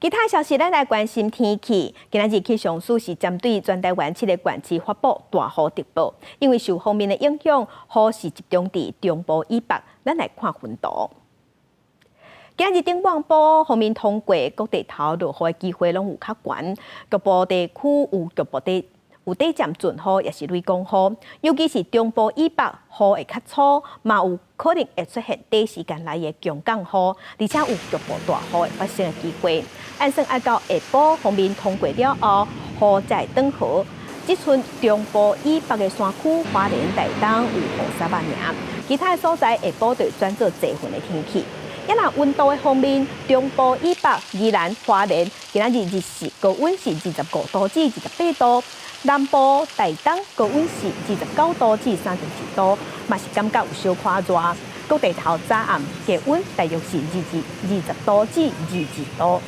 其他消息，咱来关心天气。今仔日气象署是针对全台湾7个县市发布大雨特报，因为受方面的影响，雨是集中伫中部以北。咱来看分图。今日顶广播方面通过各地头落雨的机会拢有较悬，局部地区有短暂阵雨，也是雷公雨，尤其是中部以北雨会较粗，嘛有可能会出现短时间内的强降雨，而且有局部大雨会发生的机会。按算按到下晡方面通过了后，雨才会转好。即阵中部以北的山区、花莲、台东有雨沙巴尔，其他的所在下晡就会转做多云的天气。一若温度的方面，中部以北、宜兰、花莲今仔日日时高温是25度至28度。南部、台东高温是29度至34度，嘛是感觉有小可热。各地头早暗低温大约是20度至22度。